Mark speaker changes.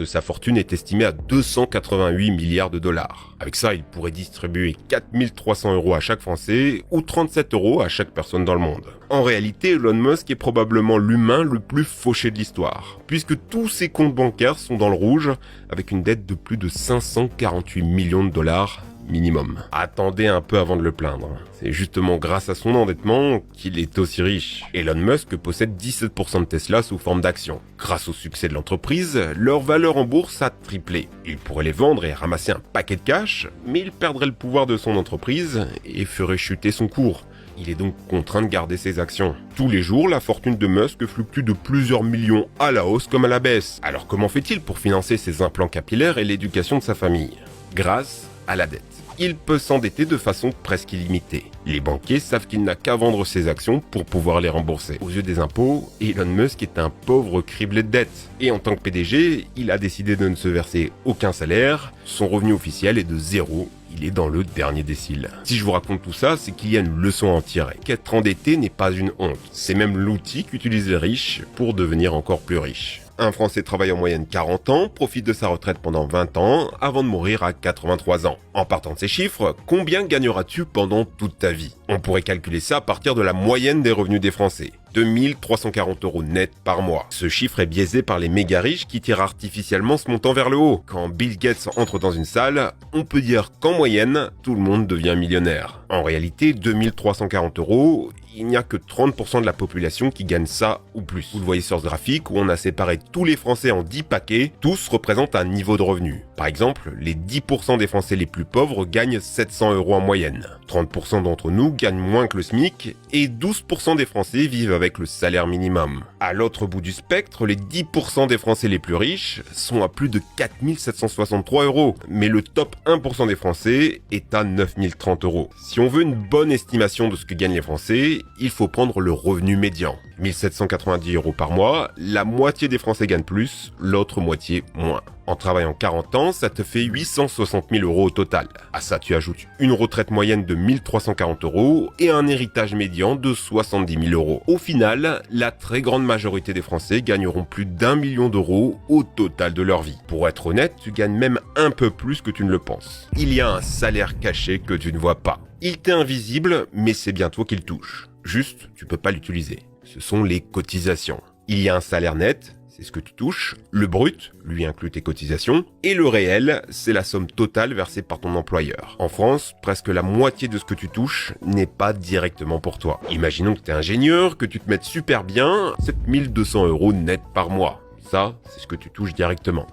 Speaker 1: Sa fortune est estimée à 288 milliards de dollars. Avec ça, il pourrait distribuer 4300 € à chaque Français ou 37 € à chaque personne dans le monde. En réalité, Elon Musk est probablement l'humain le plus fauché de l'histoire, puisque tous ses comptes bancaires sont dans le rouge, avec une dette de plus de 548 millions de dollars minimum. Attendez un peu avant de le plaindre. C'est justement grâce à son endettement qu'il est aussi riche. Elon Musk possède 17% de Tesla sous forme d'actions. Grâce au succès de l'entreprise, leur valeur en bourse a triplé. Il pourrait les vendre et ramasser un paquet de cash, mais il perdrait le pouvoir de son entreprise et ferait chuter son cours. Il est donc contraint de garder ses actions. Tous les jours, la fortune de Musk fluctue de plusieurs millions à la hausse comme à la baisse. Alors comment fait-il pour financer ses implants capillaires et l'éducation de sa famille? Grâce à la dette. Il peut s'endetter de façon presque illimitée. Les banquiers savent qu'il n'a qu'à vendre ses actions pour pouvoir les rembourser. Aux yeux des impôts, Elon Musk est un pauvre criblé de dettes. Et en tant que PDG, il a décidé de ne se verser aucun salaire. Son revenu officiel est de 0. Il est dans le dernier décile. Si je vous raconte tout ça, c'est qu'il y a une leçon à en tirer. Qu'être endetté n'est pas une honte. C'est même l'outil qu'utilisent les riches pour devenir encore plus riches. Un Français travaille en moyenne 40 ans, profite de sa retraite pendant 20 ans, avant de mourir à 83 ans. En partant de ces chiffres, combien gagneras-tu pendant toute ta vie? On pourrait calculer ça à partir de la moyenne des revenus des Français. 2340 € net par mois. Ce chiffre est biaisé par les méga riches qui tirent artificiellement ce montant vers le haut. Quand Bill Gates entre dans une salle, on peut dire qu'en moyenne, tout le monde devient millionnaire. En réalité, 2340 €, il n'y a que 30% de la population qui gagne ça ou plus. Vous le voyez sur ce graphique où on a séparé tous les Français en 10 paquets, tous représentent un niveau de revenu. Par exemple, les 10% des Français les plus pauvres gagnent 700 € en moyenne. 30% d'entre nous gagnent moins que le SMIC et 12% des Français vivent avec le salaire minimum. À l'autre bout du spectre, les 10% des Français les plus riches sont à plus de 4763 €, mais le top 1% des Français est à 9030 €. Si on veut une bonne estimation de ce que gagnent les Français, il faut prendre le revenu médian. 1790 € par mois, la moitié des Français gagnent plus, l'autre moitié moins. En travaillant 40 ans, ça te fait 860 000 € au total. À ça, tu ajoutes une retraite moyenne de 1340 € et un héritage médian de 70 000 €. Au final, la très grande majorité des Français gagneront plus d'1 million d'euros au total de leur vie. Pour être honnête, tu gagnes même un peu plus que tu ne le penses. Il y a un salaire caché que tu ne vois pas. Il t'est invisible, mais c'est bien toi qui le touches. Juste, tu peux pas l'utiliser. Ce sont les cotisations. Il y a un salaire net, c'est ce que tu touches, le brut, lui inclut tes cotisations, et le réel, c'est la somme totale versée par ton employeur. En France, presque la moitié de ce que tu touches n'est pas directement pour toi. Imaginons que tu es ingénieur, que tu te mettes super bien, 7200 € net par mois. Ça, c'est ce que tu touches directement.